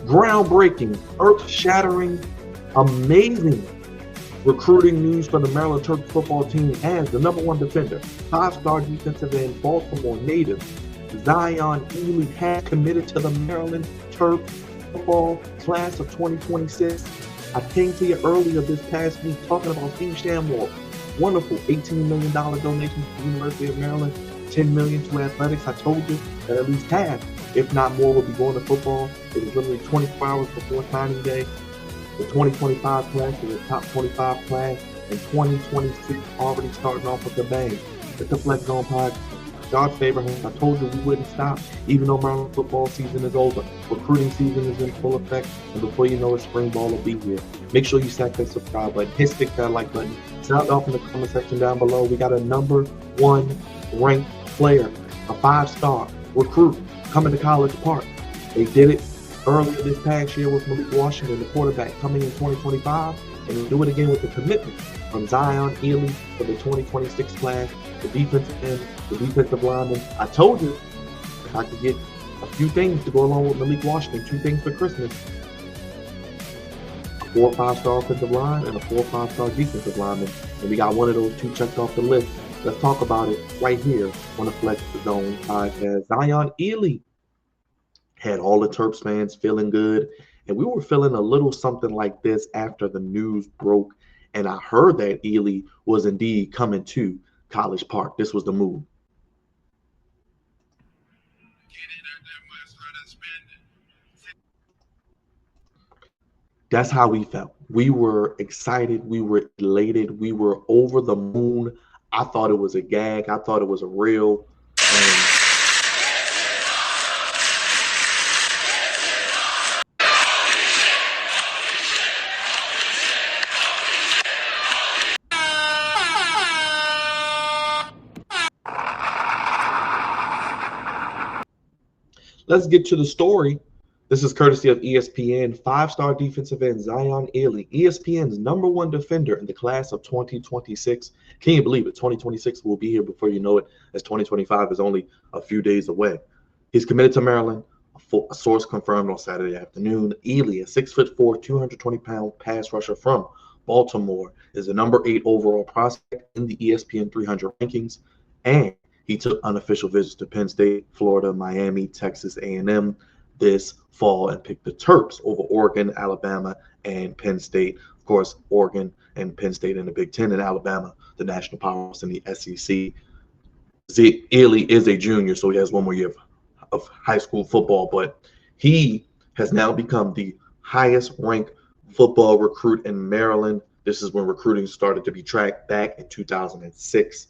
Groundbreaking, earth-shattering, amazing recruiting news for the Maryland Terps football team as the #1 defender, 5-star defensive end, Baltimore native Zion Elee has committed to the Maryland Terps football class of 2026. I came to you earlier this past week talking about Steve Shamwell. Wonderful $18 million donation to the University of Maryland, $10 million to athletics. I told you that at least half, if not more, will be going to football. It was literally 24 hours before signing day. The 2025 class is a top 25 class, and 2026 already starting off with the bang. It's the Flex Zone Pod. God's favor. I told you we wouldn't stop, even though Maryland football season is over. Recruiting season is in full effect, and before you know it, spring ball will be here. Make sure you stack that subscribe button, hit that like button. Sound off in the comment section down below. We got a #1 ranked player, a 5-star recruit coming to College Park. They did it earlier this past year with Mike Locksley, the quarterback, coming in 2025, and we'll do it again with the commitment from Zion Elee for the 2026 class, the defensive end, the defensive lineman. I told you if I could get a few things to go along with Malik Washington, 2 things for Christmas: a 4 or 5-star offensive line and a 4 or 5-star defensive lineman. And we got one of those 2 checked off the list. Let's talk about it right here on the Flex Zone podcast. Zion Elee had all the Terps fans feeling good, and we were feeling a little something like this after the news broke, and I heard that Elee was indeed coming to College Park. This was the move. That's how we felt. We were excited. We were elated. We were over the moon. I thought it was a gag. I thought it was a real. Let's get to the story. This is courtesy of ESPN. 5-star defensive end Zion Elee, ESPN's #1 defender in the class of 2026. Can you believe it? 2026 will be here before you know it, as 2025 is only a few days away. He's committed to Maryland. A source confirmed on Saturday afternoon. Elee, a 6'4", 220-pound pass rusher from Baltimore, is the #8 overall prospect in the ESPN 300 rankings, and he took unofficial visits to Penn State, Florida, Miami, Texas A&M this fall and picked the Terps over Oregon, Alabama, and Penn State. Of course, Oregon and Penn State in the Big Ten, and Alabama, the national powerhouse in the SEC. Elee is a junior, so he has 1 more year of high school football, but he has now become the highest ranked football recruit in Maryland. This is when recruiting started to be tracked back in 2006.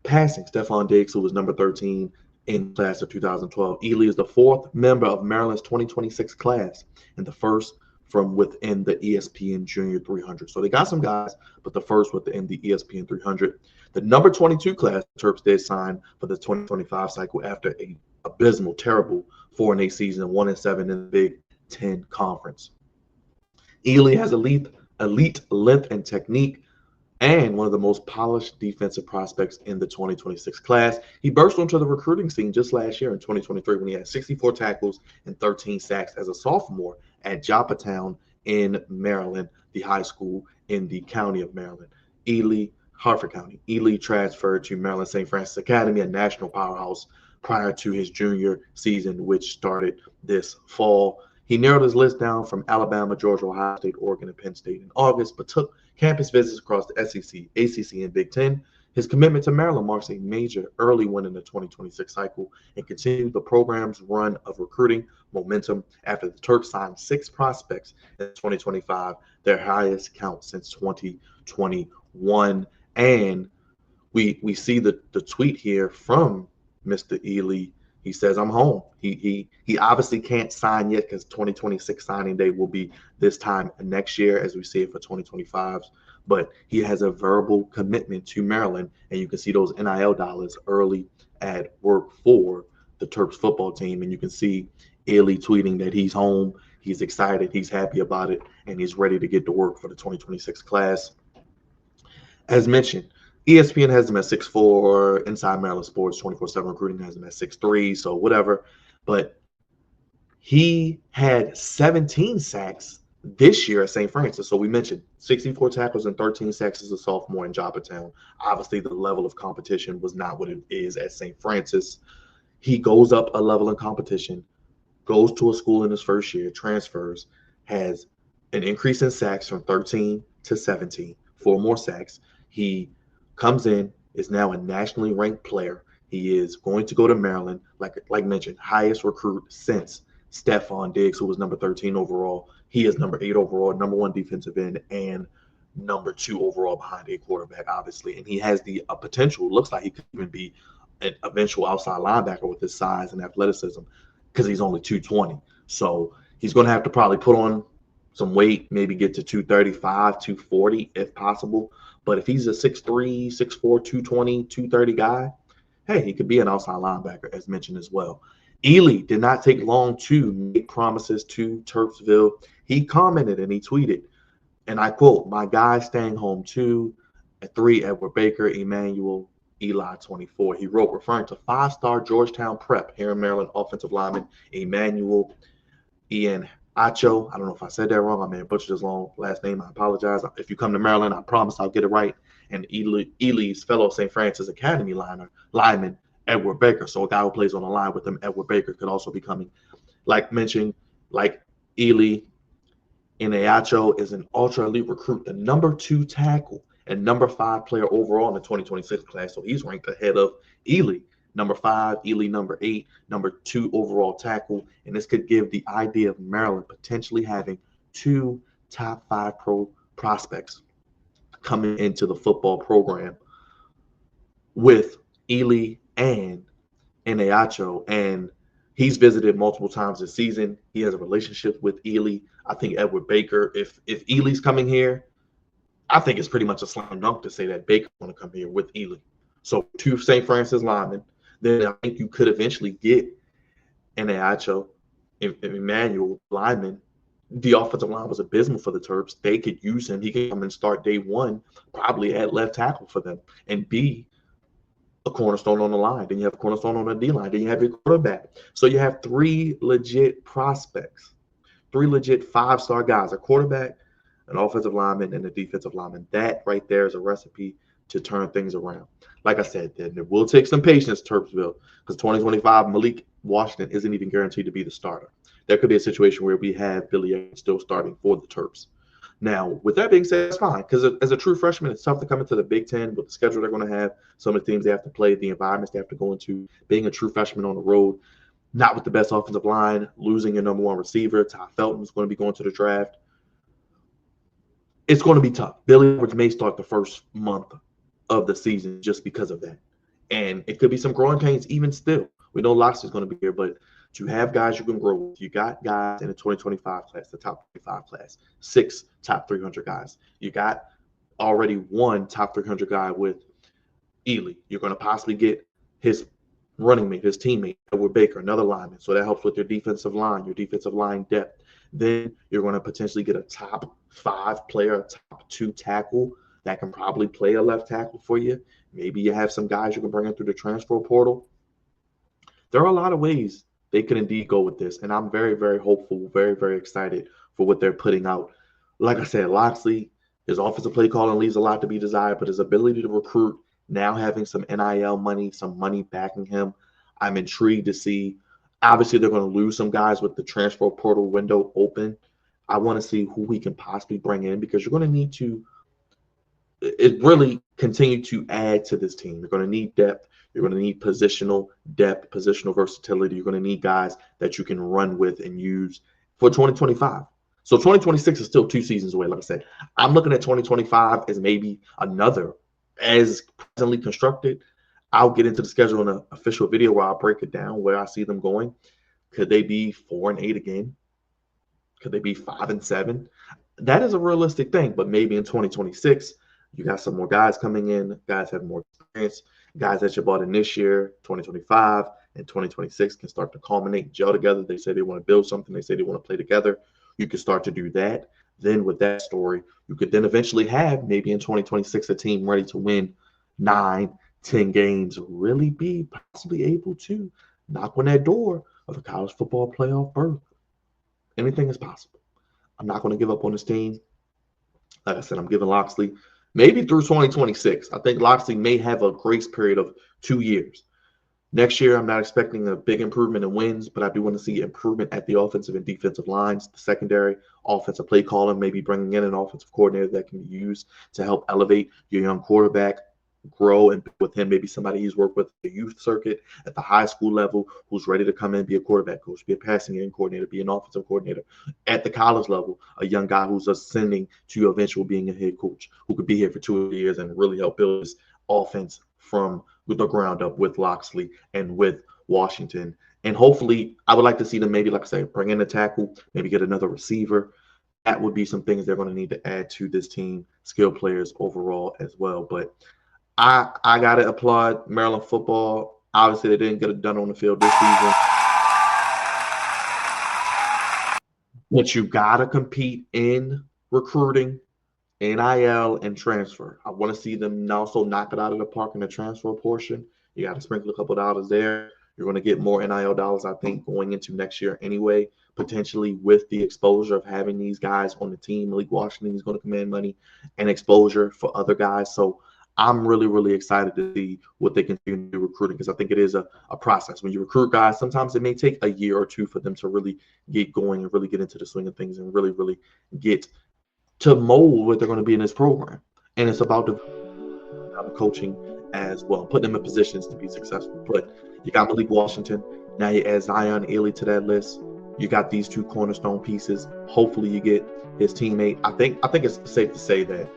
Passing Stefon Diggs, who was number 13 in class of 2012. Elee is the 4th member of Maryland's 2026 class and the first from within the ESPN Junior 300. So they got some guys, but the first within the ESPN 300. The number 22 class, Terps did sign for the 2025 cycle after a abysmal, terrible 4-8 season, 1-7 in the Big Ten Conference. Elee has elite length and technique, and one of the most polished defensive prospects in the 2026 class. He burst onto the recruiting scene just last year in 2023 when he had 64 tackles and 13 sacks as a sophomore at Joppatown in Maryland, the high school in the county of Maryland. Harford County. Elee transferred to Maryland St. Francis Academy, a national powerhouse, prior to his junior season, which started this fall. He narrowed his list down from Alabama, Georgia, Ohio State, Oregon, and Penn State in August, but took campus visits across the SEC, ACC, and Big Ten. His commitment to Maryland marks a major early win in the 2026 cycle and continued the program's run of recruiting momentum after the Terps signed 6 prospects in 2025, their highest count since 2021. And we see the tweet here from Mr. Elee. He says, "I'm home." He obviously can't sign yet because 2026 signing day will be this time next year, as we see it for 2025's. But he has a verbal commitment to Maryland, and you can see those NIL dollars early at work for the Terps football team. And you can see Elee tweeting that he's home, he's excited, he's happy about it, and he's ready to get to work for the 2026 class. As mentioned, ESPN has him at 6'4", Inside Maryland Sports 24/7 Recruiting has him at 6'3", so whatever. But He had 17 sacks this year at St. Francis. So we mentioned 64 tackles and 13 sacks as a sophomore in Joppatown. Obviously, the level of competition was not what it is at St. Francis. He goes up a level in competition, goes to a school in his first year, transfers, has an increase in sacks from 13 to 17, 4 more sacks. He comes in, is now a nationally ranked player. He is going to go to Maryland, like mentioned, highest recruit since Stefon Diggs, who was number 13 overall. He is number 8 overall, number 1 defensive end, and number 2 overall behind a quarterback, obviously. And he has the potential, looks like he could even be an eventual outside linebacker with his size and athleticism because he's only 220. So he's going to have to probably put on some weight, maybe get to 235, 240 if possible. But if he's a 6'3", 6'4", 220, 230 guy, hey, he could be an outside linebacker, as mentioned as well. Elee did not take long to make promises to Turpsville. He commented and he tweeted, and I quote, "My guy's staying home too." At 3, Edward Baker, Emmanuel, Eli, 24. He wrote, referring to 5-star Georgetown Prep here in Maryland offensive lineman Emmanuel Ian Acho. I don't know if I said that wrong. I may have butchered his long last name. I apologize. If you come to Maryland, I promise I'll get it right. And Elee's fellow St. Francis Academy lineman, Edward Baker. So a guy who plays on the line with him, Edward Baker, could also be coming. Like mentioned, like Elee, Acho is an ultra elite recruit, the number 2 tackle and number 5 player overall in the 2026 class. So he's ranked ahead of Elee, number 5, Elee number 8, number 2 overall tackle. And this could give the idea of Maryland potentially having 2 top 5 pro prospects coming into the football program with Elee and Acho. And he's visited multiple times this season. He has a relationship with Elee. I think Edward Baker, if Elee's coming here, I think it's pretty much a slam dunk to say that Baker's going to come here with Elee. So 2 St. Francis linemen. Then I think you could eventually get Acho, Emmanuel lineman. The offensive line was abysmal for the Terps. They could use him. He could come and start day 1, probably at left tackle for them, and be a cornerstone on the line. Then you have a cornerstone on the D line. Then you have your quarterback. So you have 3 legit prospects, 3 legit 5-star guys, a quarterback, an offensive lineman, and a defensive lineman. That right there is a recipe to turn things around. Like I said, then it will take some patience, Turpsville, because 2025, Malik Washington isn't even guaranteed to be the starter. There could be a situation where we have Billy Evans still starting for the Terps. Now, with that being said, it's fine, because as a true freshman, it's tough to come into the Big Ten with the schedule they're going to have, some of the teams they have to play, the environments they have to go into, being a true freshman on the road, not with the best offensive line, losing your number 1 receiver. Ty Felton is going to be going to the draft. It's going to be tough. Billy Edwards may start the first month of the season just because of that. And it could be some growing pains even still. We know Locksley's going to be here, but to have guys you can grow with, you got guys in the 2025 class, the top 25 class, 6 top 300 guys. You got already 1 top 300 guy with Elee. You're going to possibly get his running mate, his teammate, Edward Baker, another lineman. So that helps with your defensive line depth. Then you're going to potentially get a top 5 player, a top 2 tackle that can probably play a left tackle for you. Maybe you have some guys you can bring in through the transfer portal. There are a lot of ways they could indeed go with this, and I'm very, very hopeful, very, very excited for what they're putting out. Like I said, Locksley, his offensive play calling leaves a lot to be desired, but his ability to recruit, now having some NIL money, some money backing him, I'm intrigued to see. Obviously, they're going to lose some guys with the transfer portal window open. I want to see who we can possibly bring in, because you're going to need to really continue to add to this team. You're going to need depth. You're going to need positional depth, positional versatility. You're going to need guys that you can run with and use for 2025. So 2026 is still 2 seasons away. Like I said, I'm looking at 2025 as maybe another, as presently constructed. I'll get into the schedule in an official video where I'll break it down, where I see them going. Could they be 4-8 again? Could they be 5-7? That is a realistic thing, but maybe in 2026, you got some more guys coming in, guys have more experience, guys that you bought in this year, 2025 and 2026 can start to culminate, gel together. They say they want to build something. They say they want to play together. You can start to do that. Then with that story, you could then eventually have maybe in 2026 a team ready to win 9, 10 games, really be possibly able to knock on that door of a college football playoff berth. Anything is possible. I'm not going to give up on this team. Like I said, I'm giving Locksley maybe through 2026. I think Locksley may have a grace period of 2 years. Next year, I'm not expecting a big improvement in wins, but I do want to see improvement at the offensive and defensive lines, the secondary, offensive play calling, maybe bringing in an offensive coordinator that can be used to help elevate your young quarterback, grow and with him, maybe somebody he's worked with the youth circuit at the high school level who's ready to come in, be a quarterback coach, be a passing game coordinator, be an offensive coordinator. At the college level, a young guy who's ascending to eventual being a head coach who could be here for 2 years and really help build his offense from the ground up with Locksley and with Washington. And hopefully, I would like to see them maybe, like I say, bring in a tackle, maybe get another receiver. That would be some things they're going to need to add to this team, skill players overall as well. But I gotta applaud Maryland football. Obviously, they didn't get it done on the field this season, but you gotta compete in recruiting, NIL, and transfer. I want to see them also knock it out of the park in the transfer portion. You got to sprinkle a couple dollars there. You're going to get more NIL dollars, I think, going into next year anyway, potentially with the exposure of having these guys on the team. Malik Washington is going to command money and exposure for other guys. So I'm really, really excited to see what they can do recruiting, because I think it is a process. When you recruit guys, sometimes it may take a year or two for them to really get going and really get into the swing of things and really, really get to mold what they're going to be in this program. And it's about the coaching as well, putting them in positions to be successful. But you got Malik Washington. Now you add Zion Elee to that list. You got these two cornerstone pieces. Hopefully you get his teammate. I think it's safe to say that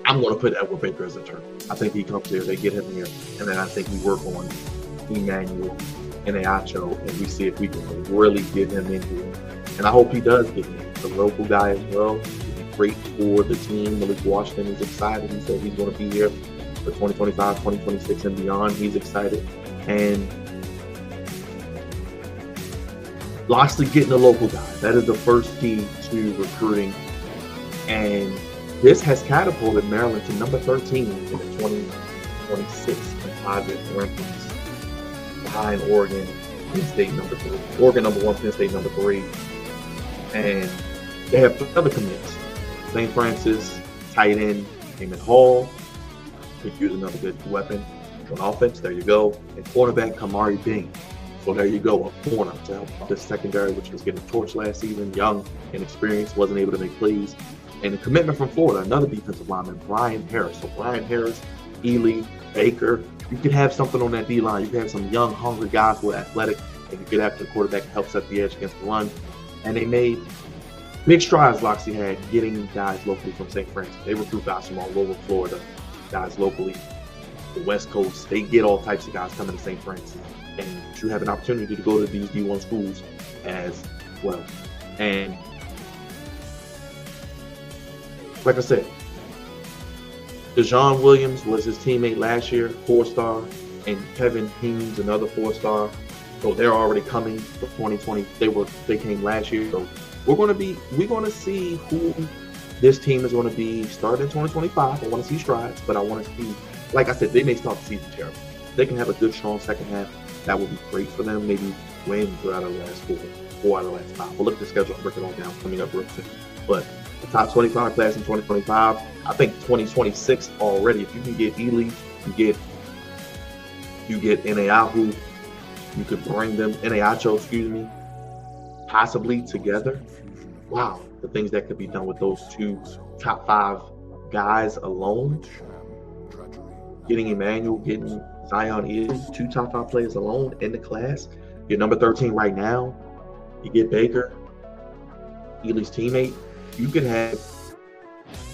I'm going to put Edward Baker as a turn. I think he comes here, they get him here, and then I think we work on Emmanuel and Ayacho, and we see if we can really get him in here. And I hope he does get in. The local guy as well. It'd be great for the team. Malik Washington is excited. He said he's going to be here for 2025, 2026, and beyond. He's excited. And Locksley getting a local guy. That is the first key to recruiting. And this has catapulted Maryland to number 13 in the 2026 composite rankings, behind Oregon, Penn State number 3. Oregon number 1, Penn State number 3. And they have other commits. St. Francis, tight end, Damon Hall. Could use another good weapon on offense. There you go. And cornerback, Kamari Bing. So there you go, a corner to help this secondary, which was getting torched last season, young, inexperienced, wasn't able to make plays. And a commitment from Florida, another defensive lineman, Brian Harris. So Brian Harris, Elee, Baker, you could have something on that D-line. You could have some young, hungry guys who are athletic, and you get after the quarterback to help set the edge against the run. And they made big strides, Locksley had, getting guys locally from St. Francis. They recruit guys from all over Florida, guys locally, the West Coast. They get all types of guys coming to St. Francis. And you have an opportunity to go to these D1 schools as well. And like I said, DeJon Williams was his teammate last year, 4-star, and Kevin Heens, another 4-star. So they're already coming for 2020. They came last year. So we're going to see who this team is going to be starting in 2025. I want to see strides, but I want to see, like I said, they may start the season terrible. They can have a good, strong second half. That would be great for them. Maybe win 3 out of the last 4 out of the last 5. We'll look at the schedule and break it all down coming up real soon. But the top 25 class in 2025, I think 2026 already. If you can get Elee, you get Eneahu, you could bring them Eneacho, possibly together. Wow, the things that could be done with those 2 top 5 guys alone. Getting Emmanuel, getting Zion Elee, 2 top 5 players alone in the class. You're number 13 right now. You get Baker, Elee's teammate. You could have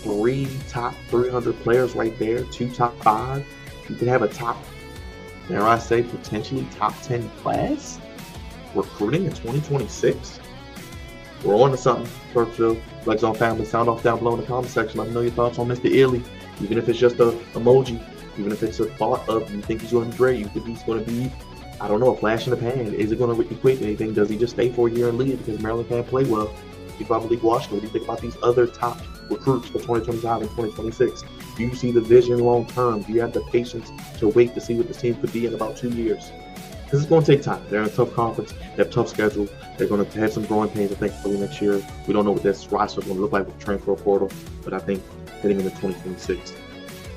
3 top 300 players right there, 2 top 5. You could have a top, dare I say, potentially top 10 class recruiting in 2026. We're on to something, Kirksville. Flex on family. Sound off down below in the comment section. Let me know your thoughts on Mr. Elee. Even if it's just an emoji, even if it's a thought of you think he's going to be great, you think he's going to be, I don't know, a flash in the pan. Is it going to equate anything? Does he just stay for a year and leave because Maryland can't play well? What do you think about Malik Washington? What do you think about these other top recruits for 2025 and 2026? Do you see the vision long term? Do you have the patience to wait to see what this team could be in about 2 years? Because it's going to take time. They're in a tough conference. They have a tough schedule. They're going to have some growing pains, I think, early next year. We don't know what this roster is going to look like with the transfer portal, but I think heading into 2026,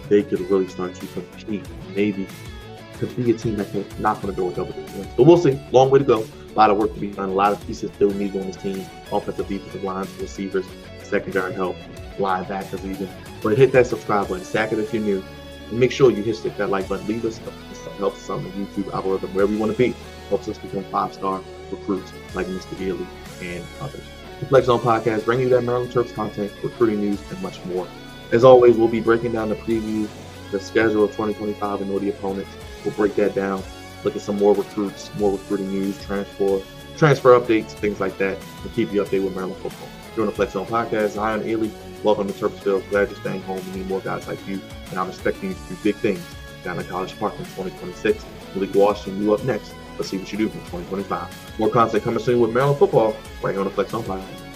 they could really start to compete. Maybe could be a team that can knock on the door with double digits. But we'll see. Long way to go. A lot of work to be done. A lot of pieces still needed on this team. Offensive, defensive lines, receivers, secondary help, linebackers even. But hit that subscribe button. Stack it if you're new. And make sure you hit that like button. Leave us helps us on the YouTube algorithm where we want to be. Helps us become 5-star recruits like Mr. Elee and others. The Flex Zone Podcast, bringing you that Maryland Terps content, recruiting news, and much more. As always, we'll be breaking down the preview, the schedule of 2025 and know the opponents. We'll break that down, look at some more recruits, more recruiting news, transfer updates, things like that, and keep you updated with Maryland football. You're on the Flex Zone Podcast. Zion Elee, welcome to Terpsville. Glad you're staying home. We need more guys like you, and I'm expecting you to do big things down at College Park in 2026. Malik Washington, you up next. Let's see what you do in 2025. More content coming soon with Maryland football right here on the Flex Zone Podcast.